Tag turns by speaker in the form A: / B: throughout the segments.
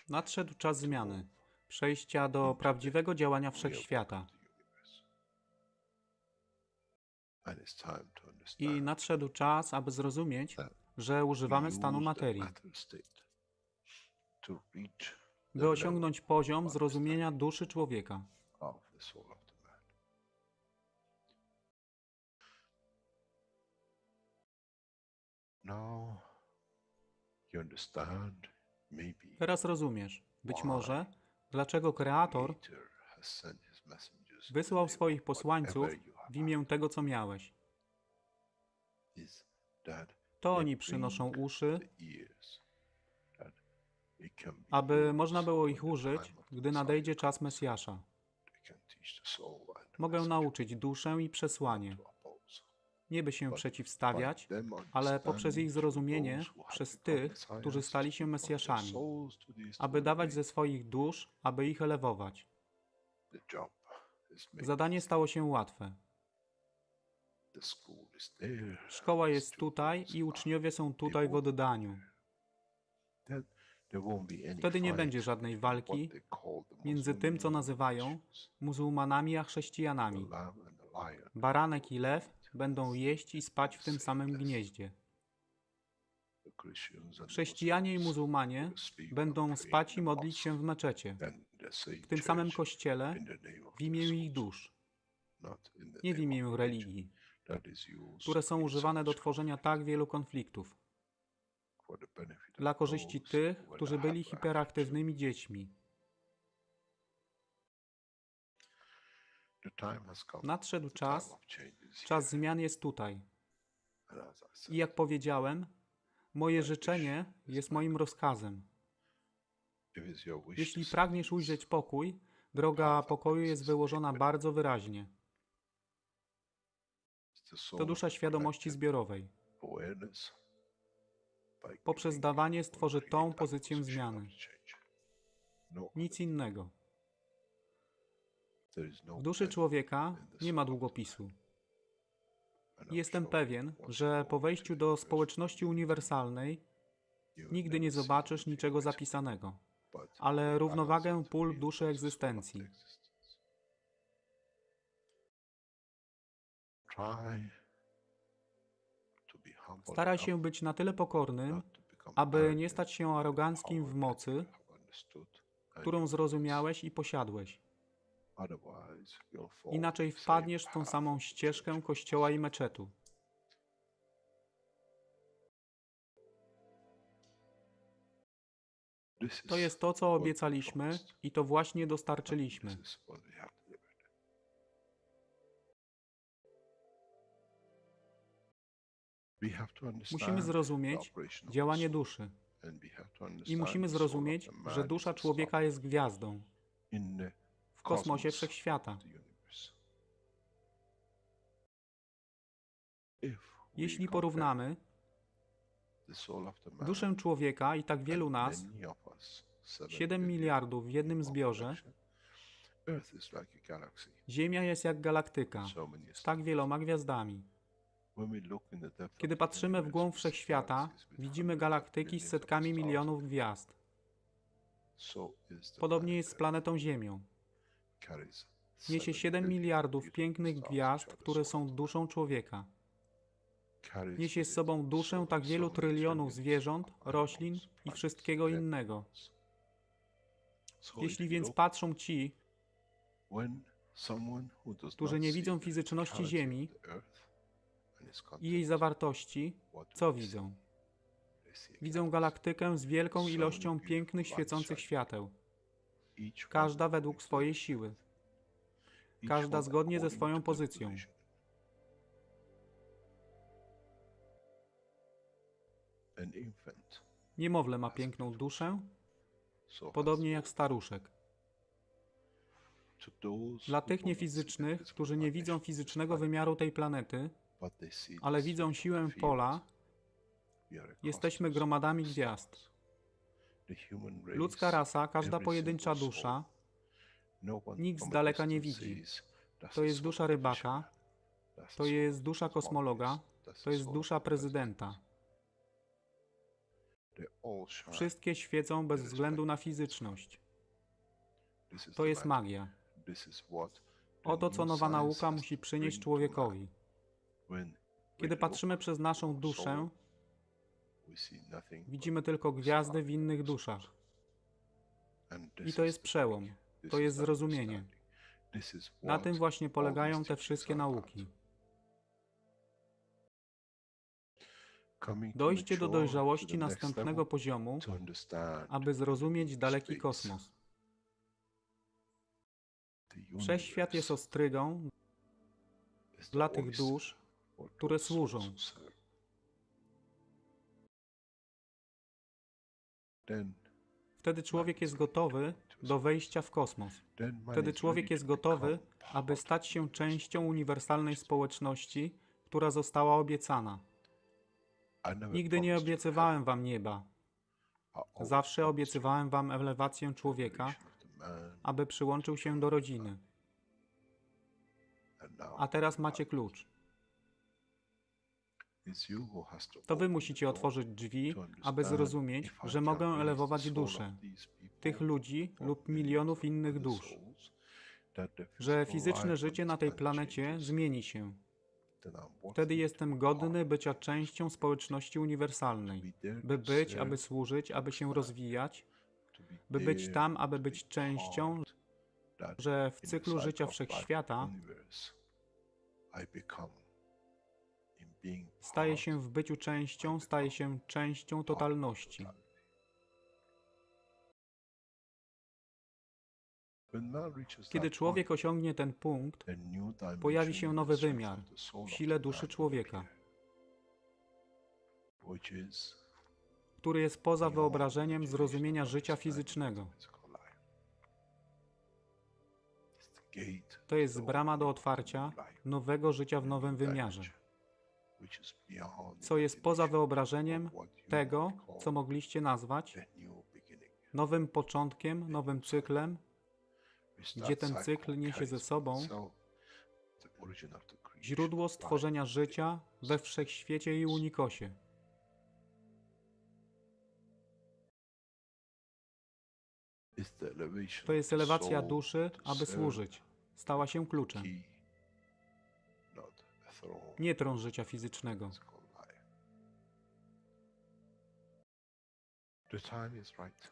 A: Nadszedł czas zmiany, przejścia do prawdziwego działania wszechświata. I nadszedł czas, aby zrozumieć, że używamy stanu materii, by osiągnąć poziom zrozumienia duszy człowieka. Teraz rozumiesz, być może, dlaczego Kreator wysłał swoich posłańców w imię tego, co miałeś. To oni przynoszą uszy, aby można było ich użyć, gdy nadejdzie czas Mesjasza. Mogę nauczyć duszę i przesłanie. Nie by się przeciwstawiać, ale poprzez ich zrozumienie przez tych, którzy stali się Mesjaszami, aby dawać ze swoich dusz, aby ich elewować. Zadanie stało się łatwe. Szkoła jest tutaj i uczniowie są tutaj w oddaniu. Wtedy nie będzie żadnej walki między tym, co nazywają muzułmanami, a chrześcijanami. Baranek i lew będą jeść i spać w tym samym gnieździe. Chrześcijanie i muzułmanie będą spać i modlić się w meczecie, w tym samym kościele, w imię ich dusz, nie w imię religii, które są używane do tworzenia tak wielu konfliktów, dla korzyści tych, którzy byli hiperaktywnymi dziećmi. Nadszedł czas, czas zmian jest tutaj. I jak powiedziałem, moje życzenie jest moim rozkazem. Jeśli pragniesz ujrzeć pokój, droga pokoju jest wyłożona bardzo wyraźnie. To dusza świadomości zbiorowej. Poprzez dawanie stworzy tą pozycję zmiany. Nic innego. W duszy człowieka nie ma długopisu. Jestem pewien, że po wejściu do społeczności uniwersalnej nigdy nie zobaczysz niczego zapisanego, ale równowagę pól duszy egzystencji. Staraj się być na tyle pokornym, aby nie stać się aroganckim w mocy, którą zrozumiałeś i posiadłeś. Inaczej wpadniesz w tą samą ścieżkę kościoła i meczetu. To jest to, co obiecaliśmy i to właśnie dostarczyliśmy. Musimy zrozumieć działanie duszy. I musimy zrozumieć, że dusza człowieka jest gwiazdą w kosmosie wszechświata. Jeśli porównamy duszę człowieka i tak wielu nas, 7 miliardów w jednym zbiorze, Ziemia jest jak galaktyka z tak wieloma gwiazdami. Kiedy patrzymy w głąb wszechświata, widzimy galaktyki z setkami milionów gwiazd. Podobnie jest z planetą Ziemią. Niesie 7 miliardów pięknych gwiazd, które są duszą człowieka. Niesie z sobą duszę tak wielu trylionów zwierząt, roślin i wszystkiego innego. Jeśli więc patrzą ci, którzy nie widzą fizyczności Ziemi i jej zawartości, co widzą? Widzą galaktykę z wielką ilością pięknych, świecących świateł. Każda według swojej siły. Każda zgodnie ze swoją pozycją. Niemowlę ma piękną duszę, podobnie jak staruszek. Dla tych niefizycznych, którzy nie widzą fizycznego wymiaru tej planety, ale widzą siłę pola, jesteśmy gromadami gwiazd. Ludzka rasa, każda pojedyncza dusza, nikt z daleka nie widzi. To jest dusza rybaka, to jest dusza kosmologa, to jest dusza prezydenta. Wszystkie świecą bez względu na fizyczność. To jest magia. Oto, co nowa nauka musi przynieść człowiekowi. Kiedy patrzymy przez naszą duszę, widzimy tylko gwiazdy w innych duszach. I to jest przełom, to jest zrozumienie. Na tym właśnie polegają te wszystkie nauki. Dojście do dojrzałości następnego poziomu, aby zrozumieć daleki kosmos. Wszechświat jest ostrygą dla tych dusz, które służą. Wtedy człowiek jest gotowy do wejścia w kosmos. Wtedy człowiek jest gotowy, aby stać się częścią uniwersalnej społeczności, która została obiecana. Nigdy nie obiecywałem wam nieba. Zawsze obiecywałem wam elewację człowieka, aby przyłączył się do rodziny. A teraz macie klucz. To wy musicie otworzyć drzwi, aby zrozumieć, że mogę elewować duszę tych ludzi lub milionów innych dusz, że fizyczne życie na tej planecie zmieni się. Wtedy jestem godny bycia częścią społeczności uniwersalnej, by być, aby służyć, aby się rozwijać, by być tam, aby być częścią, że w cyklu życia wszechświata staje się w byciu częścią, staje się częścią totalności. Kiedy człowiek osiągnie ten punkt, pojawi się nowy wymiar w sile duszy człowieka, który jest poza wyobrażeniem zrozumienia życia fizycznego. To jest brama do otwarcia nowego życia w nowym wymiarze, co jest poza wyobrażeniem tego, co mogliście nazwać nowym początkiem, nowym cyklem, gdzie ten cykl niesie ze sobą źródło stworzenia życia we wszechświecie i unikosie. To jest elewacja duszy, aby służyć. Stała się kluczem. Nie tron życia fizycznego.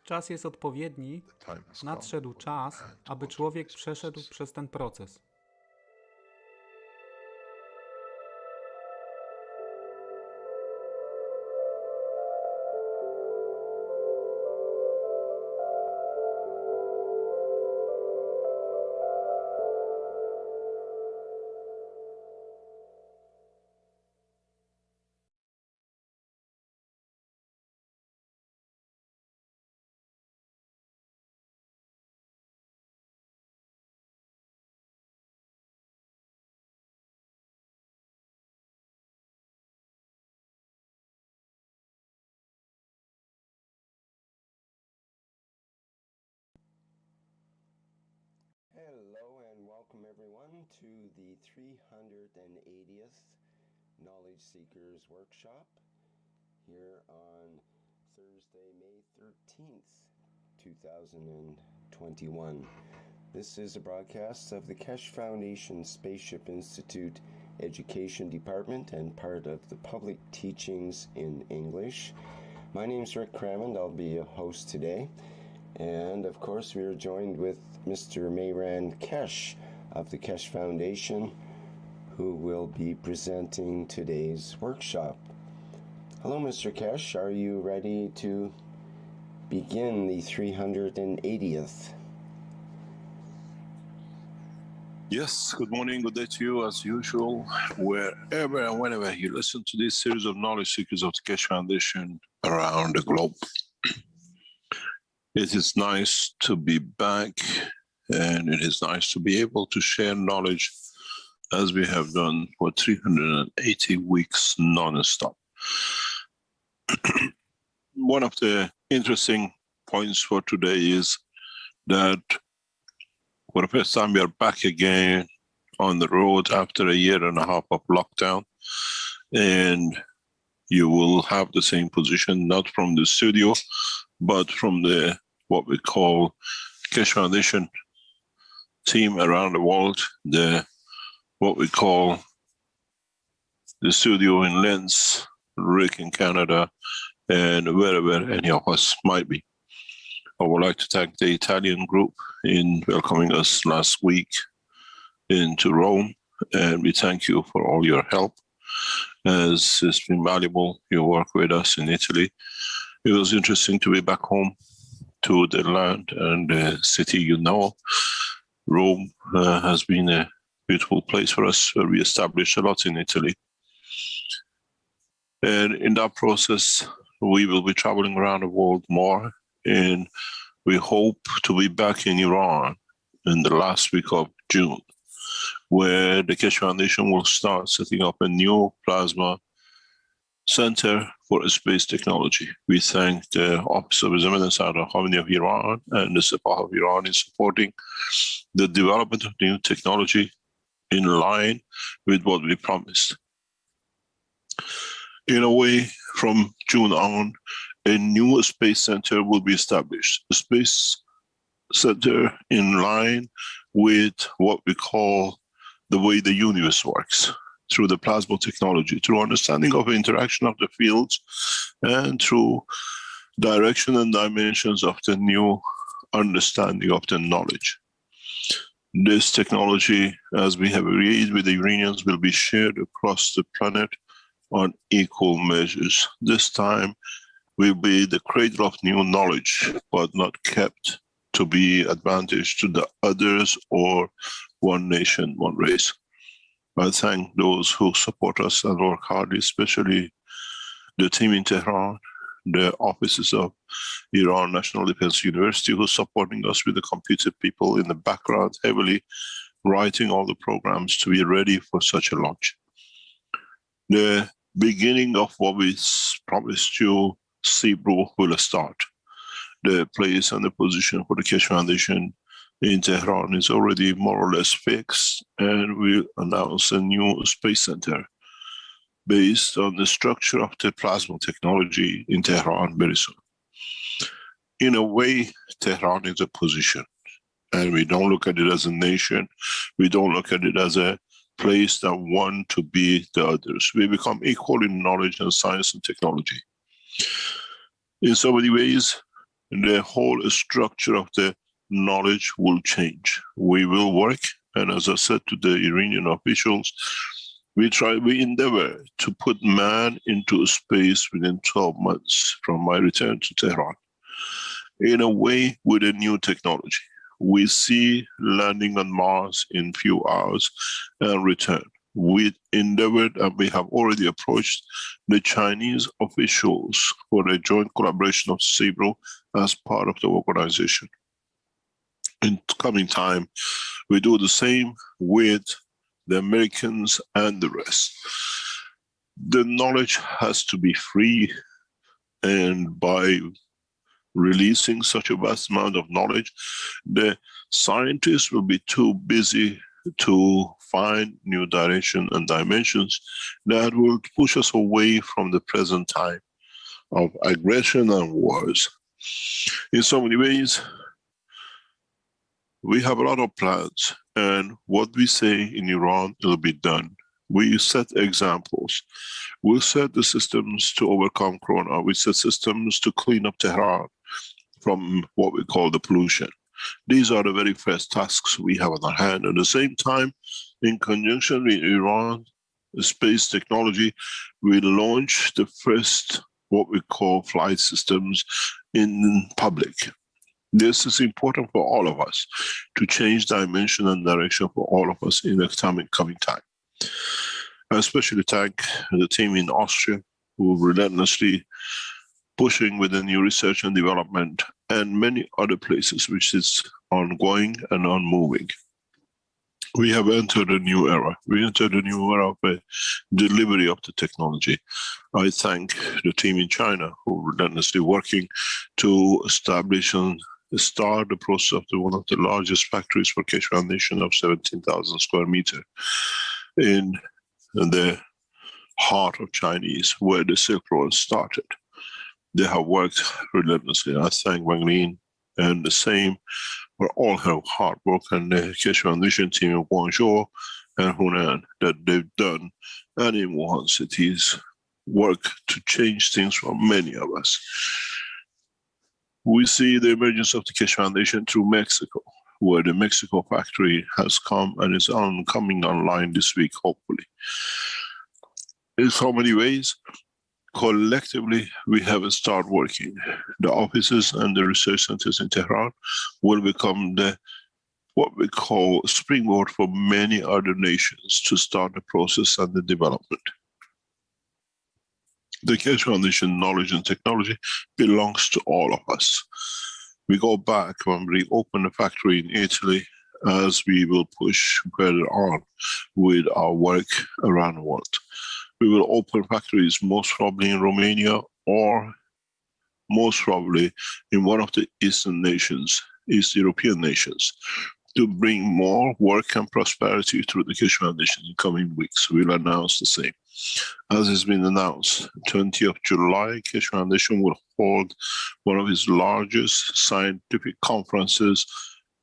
A: Czas jest odpowiedni, nadszedł czas, aby człowiek przeszedł przez ten proces.
B: Hello and welcome everyone to the 380th Knowledge Seekers Workshop here on Thursday, May 13th, 2021. This is a broadcast of the Keshe Foundation Spaceship Institute Education Department and part of the Public Teachings in English. My name's Rick Crammond. I'll be a host today. And of course, we are joined with Mr. Mayran Keshe of the Keshe Foundation, who will be presenting today's workshop. Hello, Mr. Keshe. Are you ready to begin the 380th?
C: Yes, good morning, good day to you as usual, wherever and whenever you listen to this series of knowledge seekers of the Keshe Foundation around the globe. It is nice to be back And it is nice to be able to share knowledge as we have done for 380 weeks non-stop. One of the interesting points for today is that for the first time we are back again on the road after a year and a half of lockdown, and you will have the same position, not from the studio, but from the what we call Keshe Foundation team around the world, what we call the studio in Lens, Rick in Canada, and wherever any of us might be. I would like to thank the Italian group in welcoming us last week into Rome, and we thank you for all your help, as it's been valuable, your work with us in Italy. It was interesting to be back home to the land and the city you know. Rome has been a beautiful place for us, where we established a lot in Italy. And in that process, we will be traveling around the world more, and we hope to be back in Iran in the last week of June, where the Keshe Foundation will start setting up a new plasma center for space technology. We thank the Office of Islamic Harmony of Iran and the Sepah of Iran in supporting the development of new technology in line with what we promised. In a way, from June on, a new space center will be established. A space center in line with what we call the way the universe works, through the plasma technology, through understanding of the interaction of the fields, and through direction and dimensions of the new understanding of the knowledge. This technology, as we have agreed with the Iranians, will be shared across the planet on equal measures. This time will be the cradle of new knowledge, but not kept to be advantage to the others or one nation, one race. I thank those who support us and work hard, especially the team in Tehran, the offices of Iran National Defense University, who's supporting us with the computer people in the background, heavily writing all the programs to be ready for such a launch. The beginning of what we promised you, Sebro, will start. The place and the position for the Keshe Foundation in Tehran is already more or less fixed, and we'll announce a new space center based on the structure of the plasma technology in Tehran very soon. In a way, Tehran is a position, and we don't look at it as a nation. We don't look at it as a place that want to be the others. We become equal in knowledge and science and technology. In so many ways, the whole structure of the knowledge will change. We will work, and as I said to the Iranian officials, we endeavor to put man into space within 12 months from my return to Tehran. In a way, with a new technology. We see landing on Mars in few hours and return. We endeavored, and we have already approached the Chinese officials for a joint collaboration of Sebro as part of the organization. In coming time, we do the same with the Americans and the rest. The knowledge has to be free, and by releasing such a vast amount of knowledge, the scientists will be too busy to find new direction and dimensions that will push us away from the present time of aggression and wars. In so many ways, we have a lot of plans, and what we say in Iran will be done. We set examples. We set the systems to overcome Corona. We set systems to clean up Tehran from what we call the pollution. These are the very first tasks we have on our hand. At the same time, in conjunction with Iran space technology, we launch the first what we call flight systems in public. This is important for all of us to change dimension and direction for all of us in the coming time. I especially thank the team in Austria who relentlessly pushing with the new research and development, and many other places which is ongoing and onmoving. We have entered a new era. We entered a new era of delivery of the technology. I thank the team in China who are relentlessly working to establish and start the process of one of the largest factories for Keshe Foundation of 17,000 square meters in the heart of Chinese, where the Silk Road started. They have worked relentlessly. I thank Wang Lin and the same for all her hard work, and the Keshe Foundation team in Guangzhou and Hunan that they've done, and in Wuhan cities work to change things for many of us. We see the emergence of the Keshe Foundation through Mexico, where the Mexico factory has come and is coming online this week, hopefully. In so many ways, collectively, we have started working. The offices and the research centers in Tehran will become what we call springboard for many other nations to start the process and the development. The Keshe Foundation knowledge and technology belongs to all of us. We go back when we open the factory in Italy, as we will push further on with our work around the world. We will open factories most probably in Romania or most probably in one of the Eastern nations, East European nations, to bring more work and prosperity through the Keshe Foundation in coming weeks. We'll announce the same. As has been announced, 20th of July, Keshe Foundation will hold one of its largest scientific conferences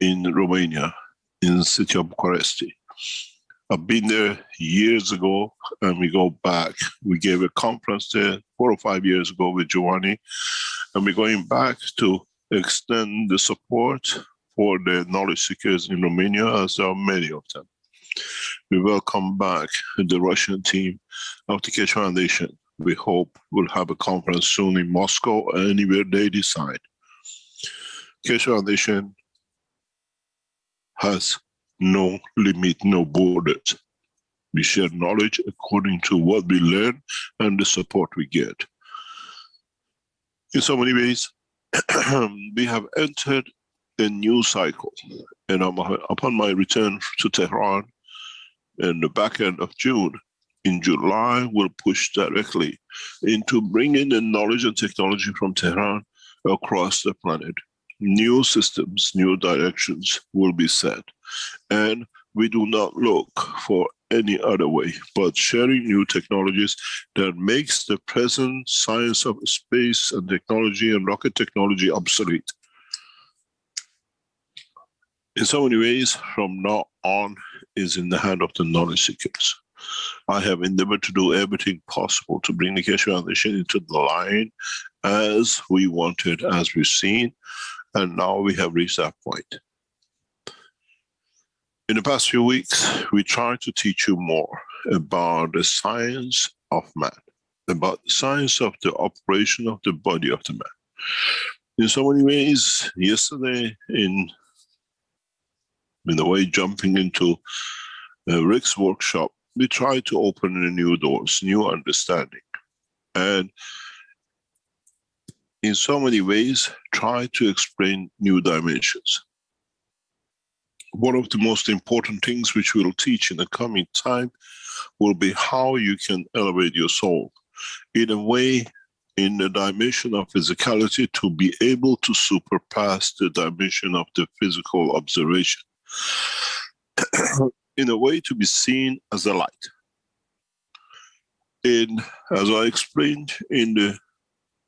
C: in Romania, in the city of Bucharest. I've been there years ago, and we go back. We gave a conference there 4 or 5 years ago with Giovanni, and we're going back to extend the support for the knowledge seekers in Romania, as there are many of them. We welcome back the Russian team of the Keshe Foundation. We hope we'll have a conference soon in Moscow, anywhere they decide. Keshe Foundation has no limit, no borders. We share knowledge according to what we learn and the support we get. In so many ways, we have entered a new cycle. And upon my return to Tehran in the back end of June, in July, we'll push directly into bringing the knowledge and technology from Tehran across the planet. New systems, new directions will be set. And we do not look for any other way but sharing new technologies that makes the present science of space and technology and rocket technology obsolete. In so many ways, from now on, is in the hand of the knowledge seekers. I have endeavored to do everything possible to bring the Keshe Foundation into the line as we wanted, as we've seen, and now we have reached that point. In the past few weeks, we tried to teach you more about the science of man, about the science of the operation of the body of the man. In so many ways, yesterday, in a way, jumping into Rick's workshop, we tried to open the new doors, new understanding, and in so many ways, try to explain new dimensions. One of the most important things which we'll teach in the coming time will be how you can elevate your soul in a way, in the dimension of physicality, to be able to surpass the dimension of the physical observation. In a way to be seen as a light. As I explained in the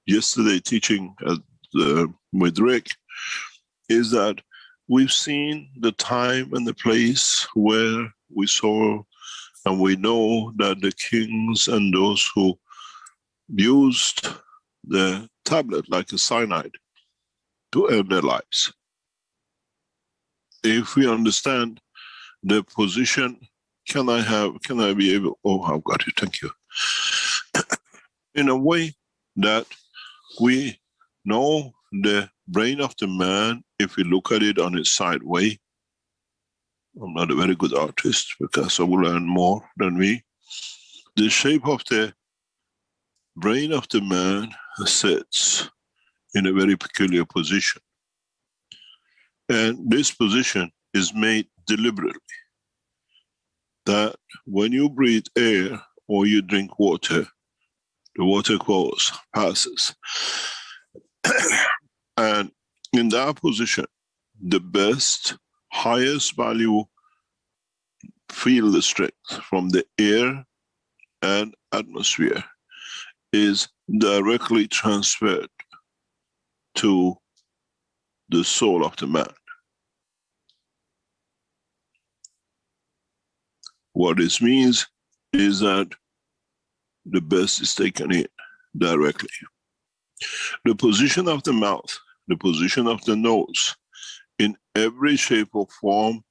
C: yesterday teaching with Rick, is that we've seen the time and the place where we saw and we know that the kings and those who used the tablet like a cyanide to end their lives. If we understand the position, can I be able, oh, I've got it, thank you. In a way that we know the brain of the man, if we look at it on its side way. I'm not a very good artist because I will learn more than me. The shape of the brain of the man sits in a very peculiar position. And this position is made deliberately. That when you breathe air or you drink water, the water passes. And in that position, the best, highest value field strength from the air and atmosphere is directly transferred to the soul of the man. What this means is that the best is taken in directly. The position of the mouth, the position of the nose, in every shape or form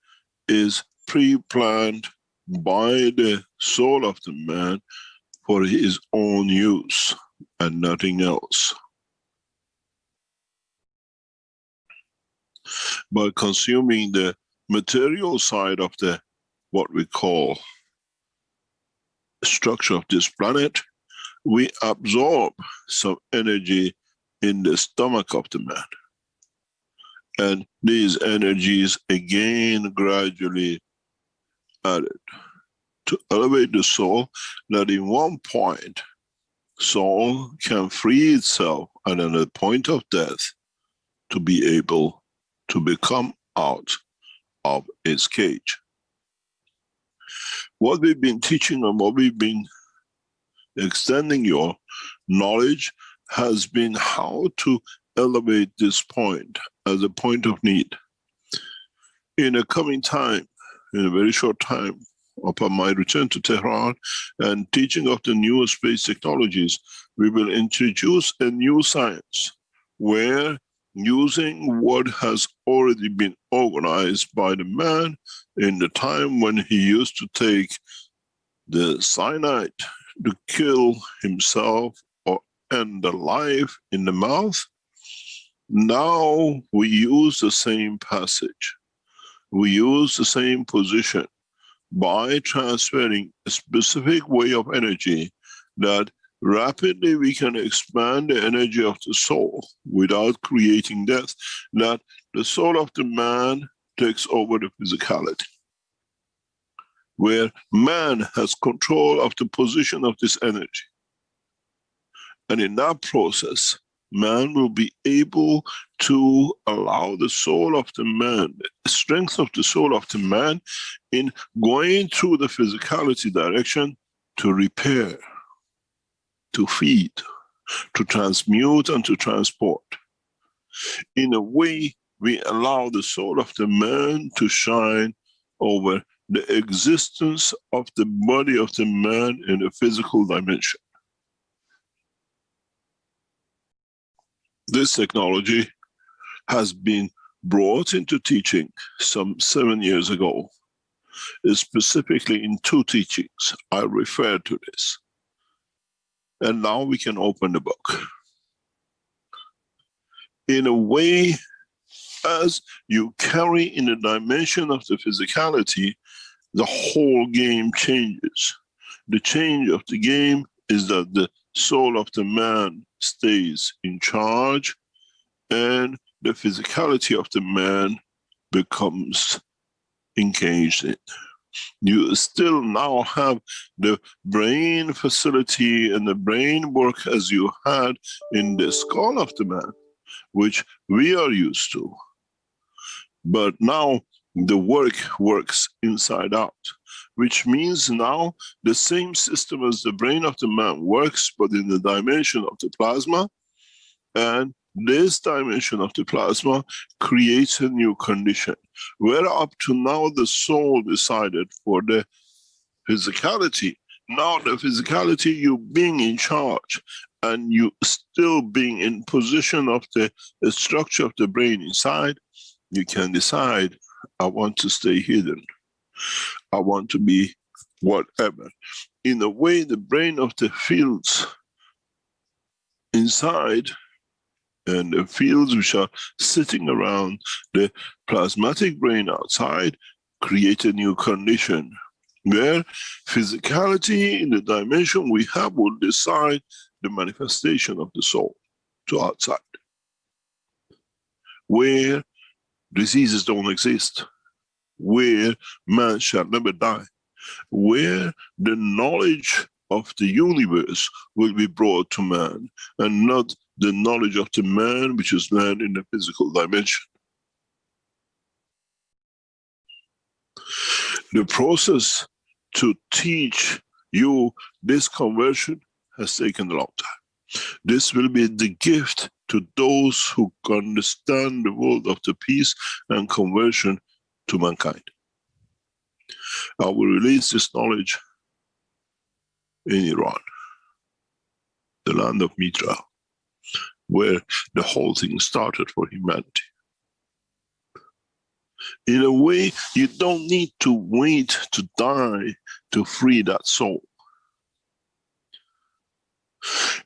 C: is pre-planned by the soul of the man for his own use and nothing else. By consuming the material side of the what we call structure of this planet, we absorb some energy in the stomach of the man. And these energies again gradually added to elevate the soul, that in one point, soul can free itself and at the point of death to be able to become out of its cage. What we've been teaching and what we've been extending your knowledge has been how to elevate this point as a point of need. In a coming time, in a very short time, upon my return to Tehran and teaching of the new space technologies, we will introduce a new science where, using what has already been organized by the man in the time when he used to take the cyanide to kill himself or end the life in the mouth, now we use the same passage. We use the same position by transferring a specific way of energy that rapidly we can expand the energy of the soul without creating death, that the soul of the man takes over the physicality, where man has control of the position of this energy. And in that process, man will be able to allow the soul of the man, the strength of the soul of the man in going through the physicality direction to repair, to feed, to transmute and to transport. In a way, we allow the soul of the man to shine over the existence of the body of the man in a physical dimension. This technology has been brought into teaching some 7 years ago, specifically in 2 teachings. I referred to this. And now we can open the book. In a way, as you carry in the dimension of the physicality, the whole game changes. The change of the game is that the soul of the man stays in charge and the physicality of the man becomes engaged in. You still now have the brain facility and the brain work as you had in the skull of the man, which we are used to. But now the work works inside out, which means now the same system as the brain of the man works, but in the dimension of the plasma. And this dimension of the plasma creates a new condition, where up to now the soul decided for the physicality. Now the physicality, you being in charge and you still being in position of the structure of the brain inside, you can decide, I want to stay hidden. I want to be whatever. In a way, the brain of the fields inside and the fields which are sitting around the plasmatic brain outside create a new condition where physicality in the dimension we have will decide the manifestation of the soul to outside, where diseases don't exist, where man shall never die, where the knowledge of the universe will be brought to man, and not the knowledge of the man which is learned in the physical dimension. The process to teach you this conversion has taken a long time. This will be the gift to those who understand the world of the peace and conversion to mankind. I will release this knowledge in Iran, the land of Mitra, where the whole thing started for humanity. In a way, you don't need to wait to die to free that soul.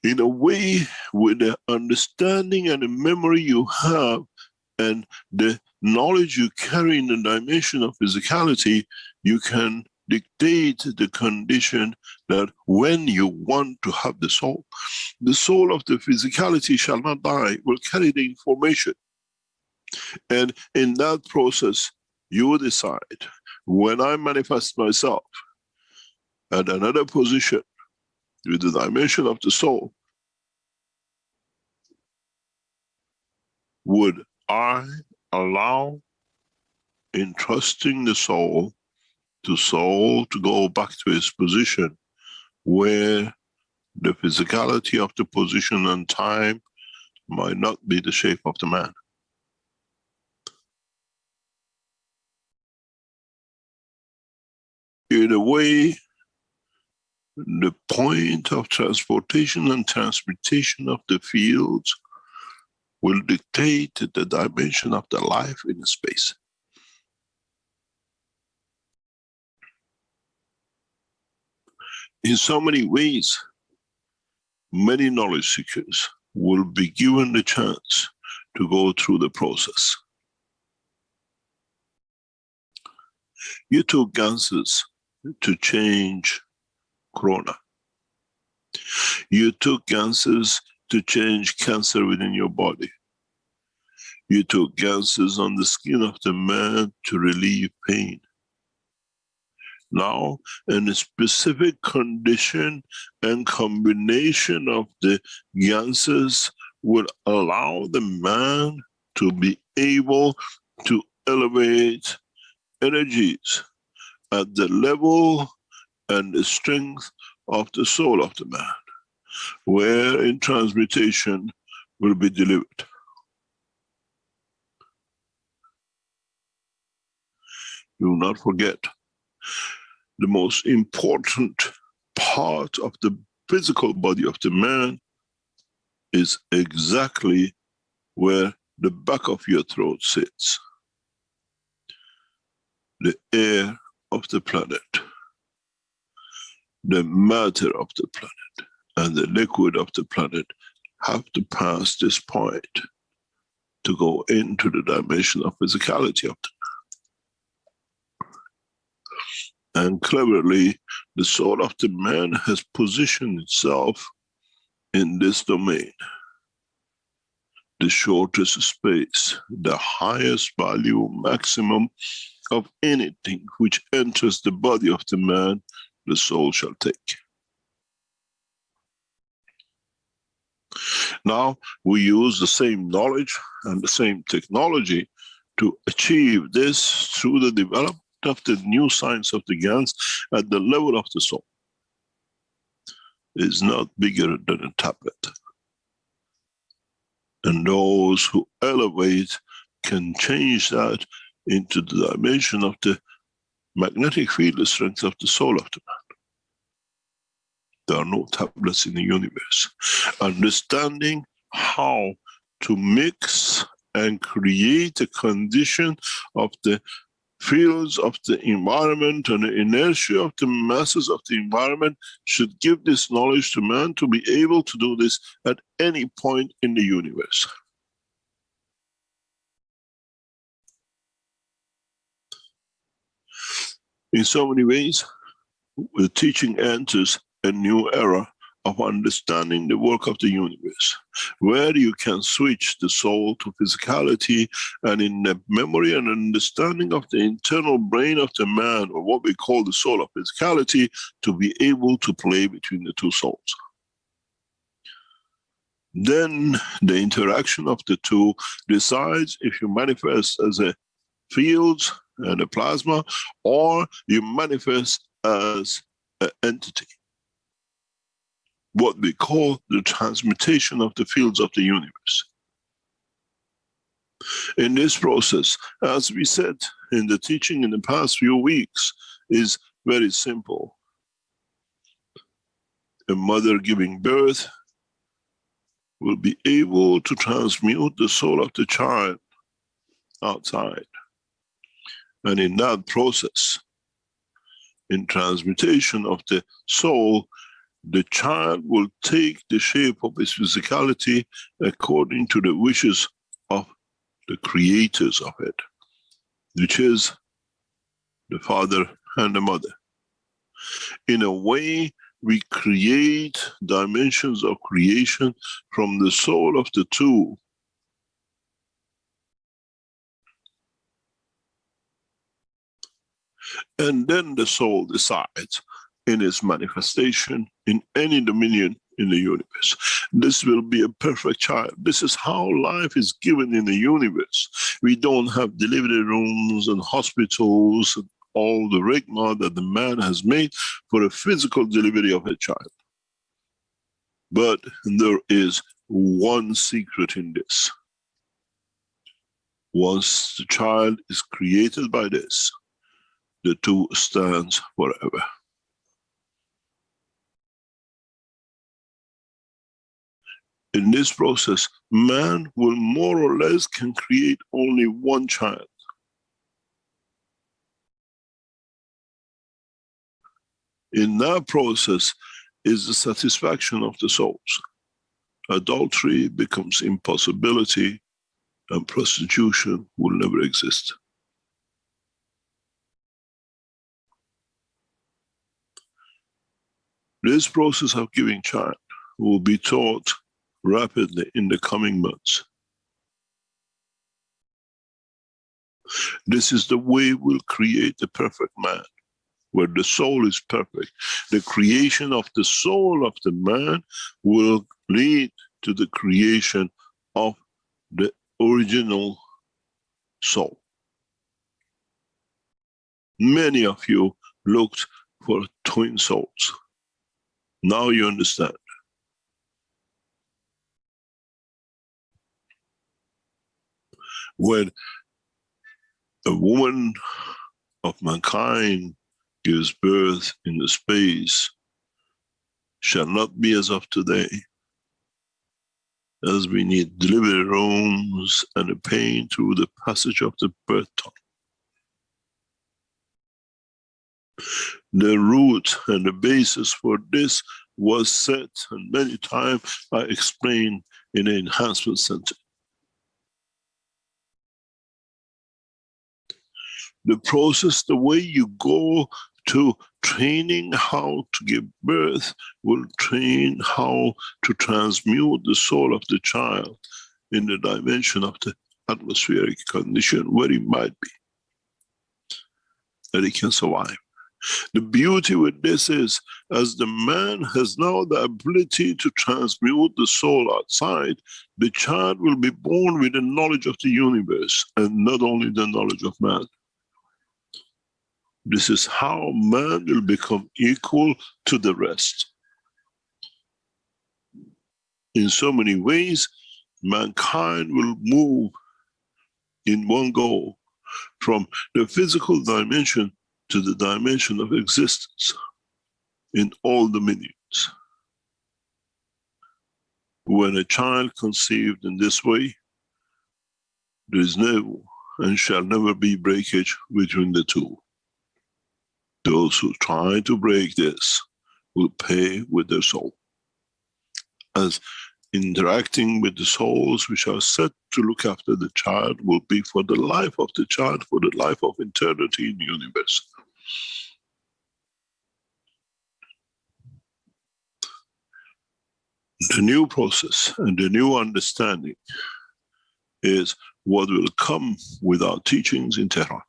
C: In a way, with the understanding and the memory you have and the knowledge you carry in the dimension of physicality, you can dictate the condition that when you want to have the soul of the physicality shall not die, will carry the information. And in that process, you decide, when I manifest myself at another position with the dimension of the soul, would I allow, in trusting the soul to go back to its position where the physicality of the position and time might not be the shape of the man. In a way, the point of transportation and transmutation of the fields will dictate the dimension of the life in space. In so many ways, many knowledge seekers will be given the chance to go through the process. You took ganses to change corona. You took ganses to change cancer within your body. You took ganses on the skin of the man to relieve pain. Now, in a specific condition and combination of the ganses will allow the man to be able to elevate energies at the level and the strength of the soul of the man, where in transmutation will be delivered. Do not forget, the most important part of the physical body of the man is exactly where the back of your throat sits. The air of the planet, the matter of the planet, and the liquid of the planet have to pass this point to go into the dimension of physicality of the man. And cleverly, the soul of the man has positioned itself in this domain. The shortest space, the highest value, maximum of anything which enters the body of the man, the soul shall take. Now, we use the same knowledge and the same technology to achieve this through the development of the new science of the GANs at the level of the soul. It is not bigger than a tablet. And those who elevate can change that into the dimension of the magnetic field strength of the soul of the man. There are no tablets in the universe. Understanding how to mix and create a condition of the fields of the environment and the inertia of the masses of the environment should give this knowledge to man to be able to do this at any point in the universe. In so many ways, the teaching enters a new era of understanding the work of the universe, where you can switch the soul to physicality, and in the memory and understanding of the internal brain of the man, or what we call the soul of physicality, to be able to play between the two souls. Then the interaction of the two decides if you manifest as a field and a plasma, or you manifest as an entity. What we call the transmutation of the fields of the universe. In this process, as we said in the teaching in the past few weeks, is very simple. A mother giving birth will be able to transmute the soul of the child outside. And in that process, in transmutation of the soul, the child will take the shape of its physicality according to the wishes of the creators of it, which is the father and the mother. In a way, we create dimensions of creation from the soul of the two. And then the soul decides in its manifestation in any dominion in the universe. This will be a perfect child. This is how life is given in the universe. We don't have delivery rooms and hospitals and all the rigmarole that the man has made for a physical delivery of a child. But there is one secret in this. Once the child is created by this, the two stands forever. In this process, man will more or less can create only one child. In that process is the satisfaction of the souls. Adultery becomes impossibility, and prostitution will never exist. This process of giving child will be taught rapidly in the coming months. This is the way we'll create the perfect man, where the soul is perfect. The creation of the soul of the man will lead to the creation of the original soul. Many of you looked for twin souls. Now you understand. When a woman of mankind gives birth in the space, shall not be as of today, as we need delivery rooms and a pain through the passage of the birth tunnel. The root and the basis for this was set, and many times I explained in the enhancement center. The process, the way you go to training how to give birth, will train how to transmute the soul of the child in the dimension of the atmospheric condition where it might be, that it can survive. The beauty with this is, as the man has now the ability to transmute the soul outside, the child will be born with the knowledge of the universe and not only the knowledge of man. This is how man will become equal to the rest. In so many ways, mankind will move in one go from the physical dimension to the dimension of existence in all dominions. When a child conceived in this way, there is no and shall never be breakage between the two. Those who try to break this will pay with their soul, as interacting with the souls which are set to look after the child will be for the life of the child, for the life of eternity in the universe. The new process and the new understanding is what will come with our teachings in Tehran.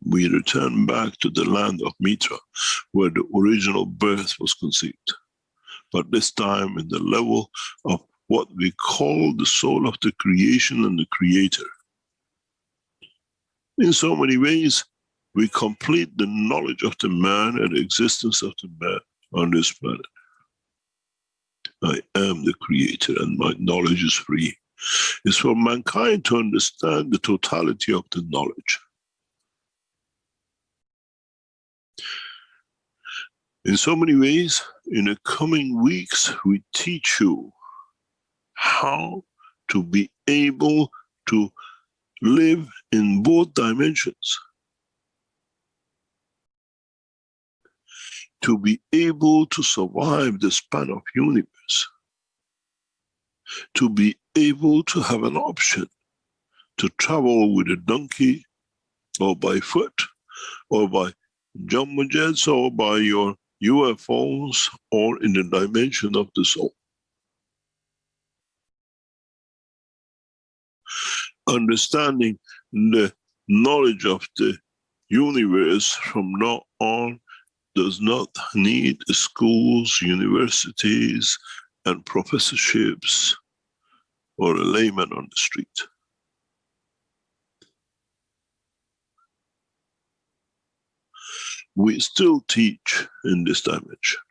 C: We return back to the land of Mitra, where the original birth was conceived, but this time in the level of what we call the soul of the creation and the creator. In so many ways, we complete the knowledge of the man and the existence of the man on this planet. I am the creator and my knowledge is free. It's for mankind to understand the totality of the knowledge. In so many ways, in the coming weeks, we teach you how to be able to live in both dimensions. To be able to survive the span of universe. To be able to have an option to travel with a donkey, or by foot, or by jumbo jets, or by your UFOs, or in the dimension of the soul. Understanding the knowledge of the universe from now on does not need schools, universities, and professorships, or a layman on the street. We still teach in this dimension.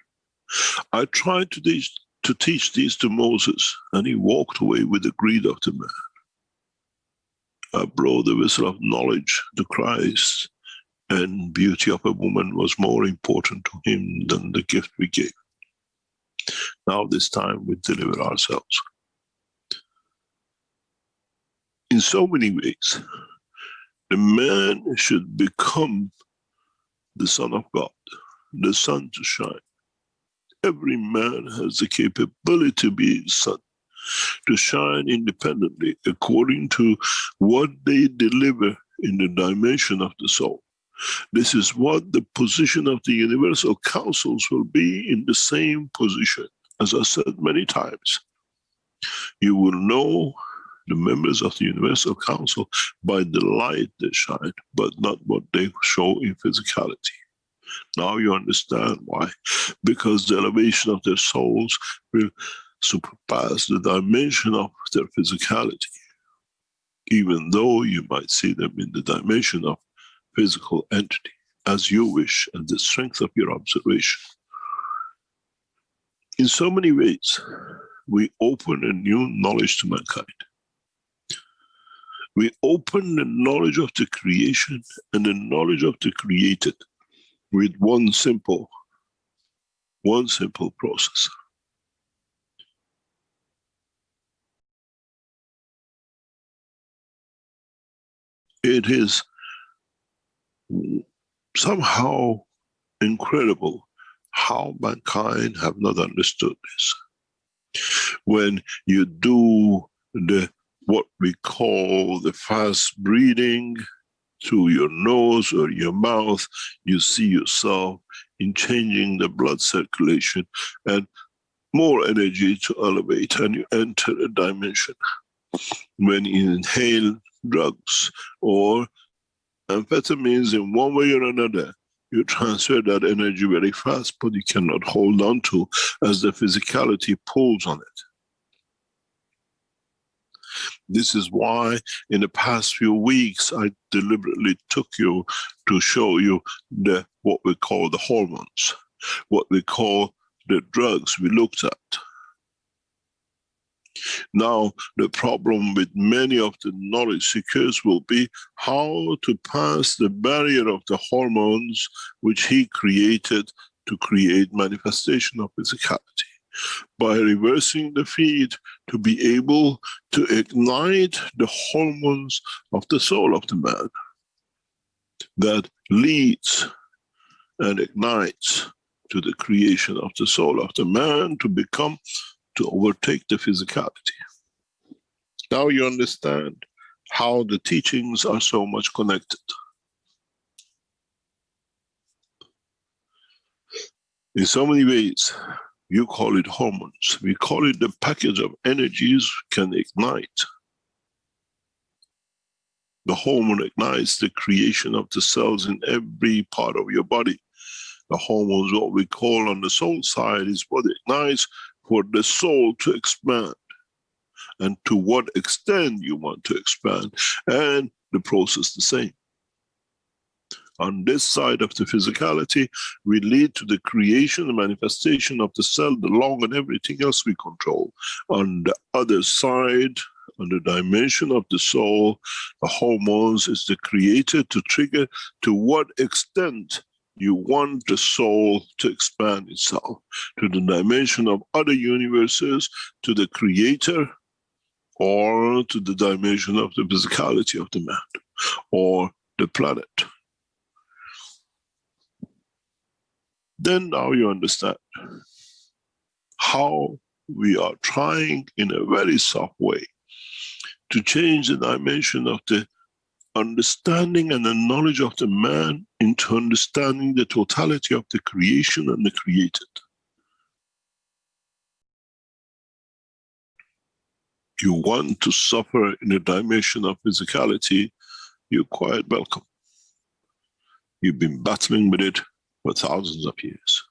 C: I tried to teach these to Moses, and he walked away with the greed of the man. I brought the vessel of knowledge to Christ, and beauty of a woman was more important to him than the gift we gave. Now this time we deliver ourselves. In so many ways, the man should become the Son of God, the sun to shine. Every man has the capability to be his son, to shine independently according to what they deliver in the dimension of the soul. This is what the position of the universal councils will be, in the same position. As I said many times, you will know the members of the universal council by the light they shine, but not what they show in physicality. Now you understand why. Because the elevation of their souls will surpass the dimension of their physicality, even though you might see them in the dimension of physical entity, as you wish, and the strength of your observation. In so many ways, we open a new knowledge to mankind. We open the knowledge of the creation and the knowledge of the created with one simple process. It is somehow incredible how mankind have not understood this. When you do what we call the fast breathing through your nose or your mouth, you see yourself in changing the blood circulation and more energy to elevate, and you enter a dimension. When you inhale drugs or amphetamines in one way or another, you transfer that energy very fast, but you cannot hold on to, as the physicality pulls on it. This is why in the past few weeks I deliberately took you to show you what we call the hormones, what we call the drugs we looked at. Now the problem with many of the knowledge seekers will be how to pass the barrier of the hormones which he created to create manifestation of physicality, by reversing the feed to be able to ignite the hormones of the soul of the man that leads and ignites to the creation of the soul of the man to overtake the physicality. Now you understand how the teachings are so much connected. In so many ways, You call it hormones. We call it the package of energies can ignite. The hormone ignites the creation of the cells in every part of your body. The hormones, what we call on the soul side, is what ignites for the soul to expand. And to what extent you want to expand. And the process the same. On this side of the physicality, we lead to the creation and manifestation of the cell, the lung, and everything else we control. On the other side, on the dimension of the soul, the hormones is the creator to trigger to what extent you want the soul to expand itself, to the dimension of other universes, to the creator, or to the dimension of the physicality of the man, or the planet. Then now you understand how we are trying in a very soft way to change the dimension of the understanding and the knowledge of the man into understanding the totality of the creation and the created. You want to suffer in a dimension of physicality, you're quite welcome. You've been battling with it for thousands of years.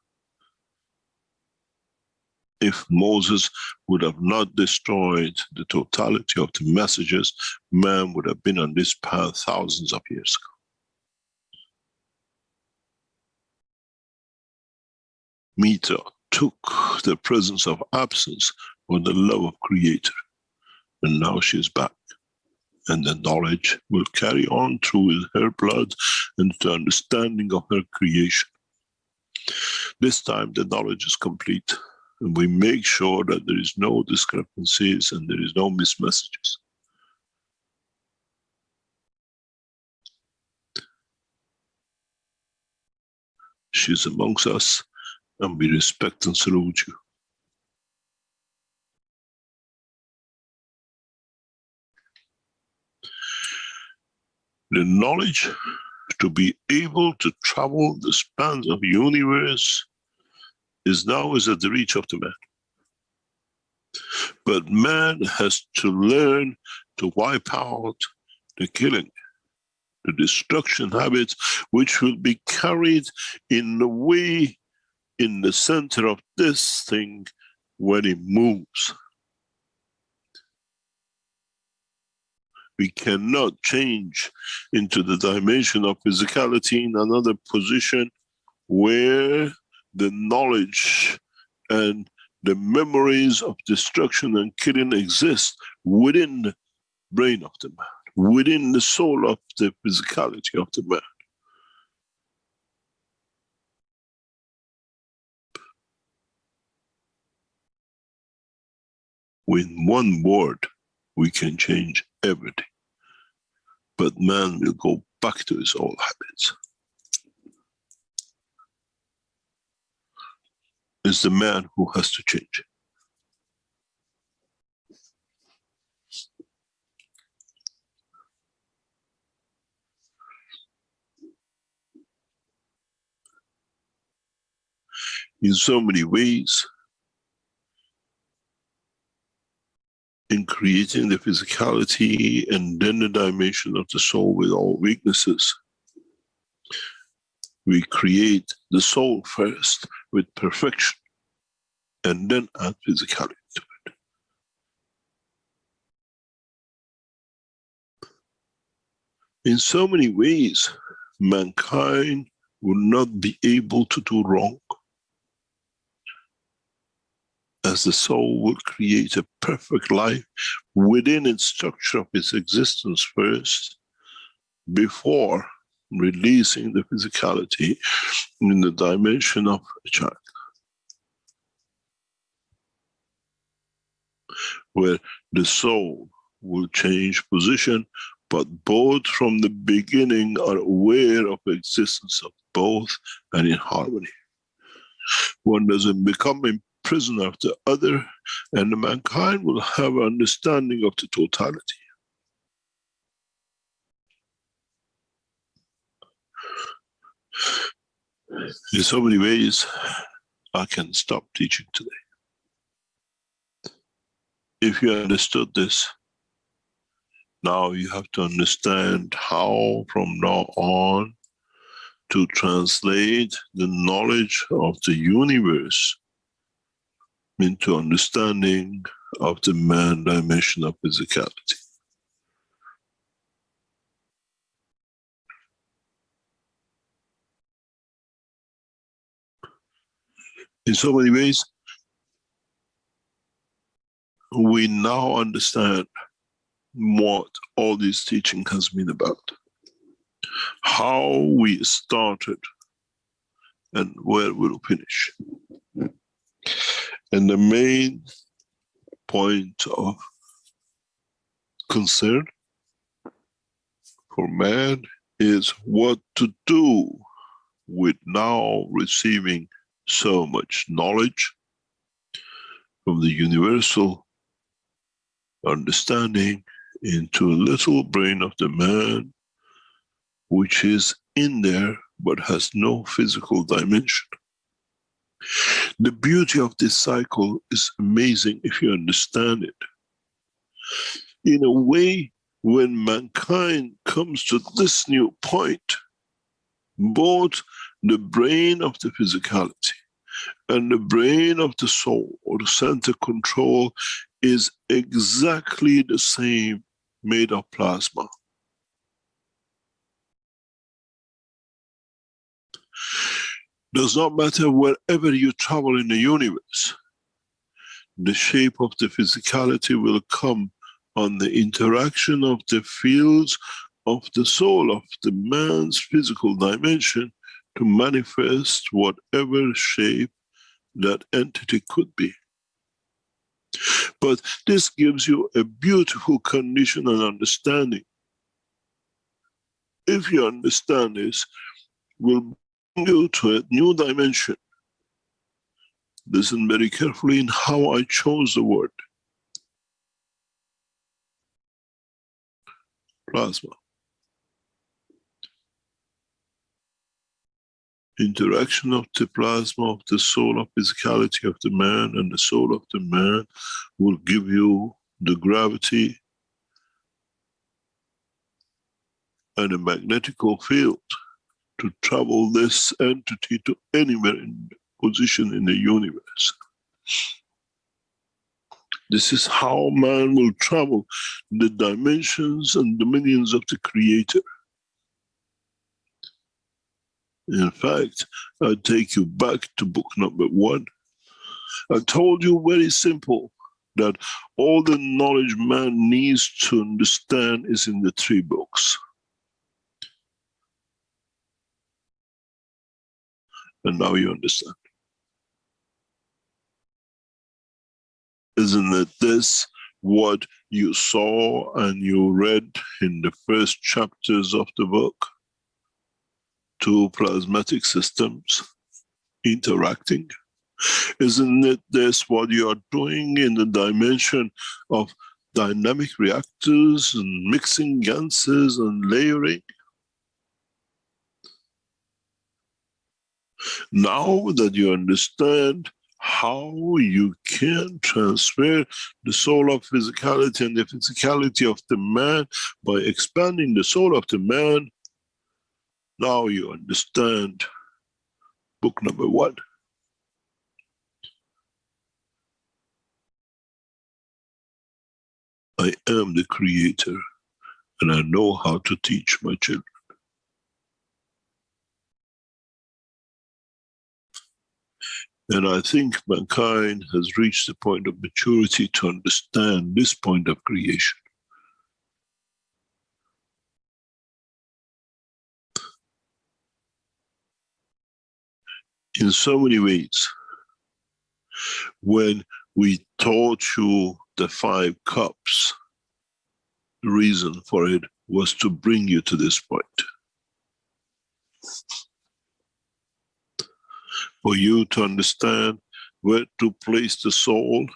C: If Moses would have not destroyed the totality of the messages, man would have been on this path thousands of years ago. Mita took the presence of absence for the love of Creator, and now she's back. And the knowledge will carry on through her blood and the understanding of her creation. This time the knowledge is complete. And we make sure that there is no discrepancies and there is no mismessages. She's amongst us, and we respect and salute you. The knowledge to be able to travel the spans of the universe is now at the reach of the man. But man has to learn to wipe out the killing, the destruction habits, which will be carried in the way in the center of this thing when it moves. We cannot change into the dimension of physicality in another position where the knowledge and the memories of destruction and killing exist within the brain of the man, within the soul of the physicality of the man. With one word, we can change everything. But man will go back to his old habits. It's the man who has to change. In so many ways, in creating the physicality and then the dimension of the soul with all weaknesses, we create the soul first with perfection and then add physicality to it. In so many ways, mankind will not be able to do wrong, as the soul will create a perfect life within its structure of its existence first, before releasing the physicality in the dimension of a child, where the soul will change position, but both from the beginning are aware of the existence of both and in harmony. One doesn't become a prisoner of the other, and the mankind will have an understanding of the totality. In so many ways, I can stop teaching today. If you understood this, now you have to understand how from now on to translate the knowledge of the universe into understanding of the man dimension of physicality. In so many ways, we now understand what all this teaching has been about, how we started and where we'll finish. And the main point of concern for man is what to do with now receiving so much knowledge from the universal understanding into a little brain of the man, which is in there but has no physical dimension. The beauty of this cycle is amazing if you understand it. In a way, when mankind comes to this new point, both the brain of the physicality and the brain of the soul, or the center control, is exactly the same, made of plasma. Does not matter wherever you travel in the universe, the shape of the physicality will come on the interaction of the fields of the soul of the man's physical dimension to manifest whatever shape that entity could be. But this gives you a beautiful condition and understanding. If you understand this, will bring you to a new dimension. Listen very carefully in how I chose the word. Plasma. Interaction of the plasma of the soul of physicality of the man and the soul of the man will give you the gravity and a magnetical field to travel this entity to anywhere in position in the universe. This is how man will travel the dimensions and dominions of the Creator. In fact, I'll take you back to book number 1. I told you very simple that all the knowledge man needs to understand is in the 3 books. And now you understand. Isn't it this what you saw and you read in the first chapters of the book? 2 plasmatic systems interacting. Isn't it this what you are doing in the dimension of dynamic reactors and mixing gases and layering? Now that you understand how you can transfer the soul of physicality and the physicality of the man by expanding the soul of the man, now you understand book number 1. I am the Creator and I know how to teach my children. And I think mankind has reached the point of maturity to understand this point of creation. In so many ways, when we taught you the 5 cups, the reason for it was to bring you to this point. For you to understand where to place the soul,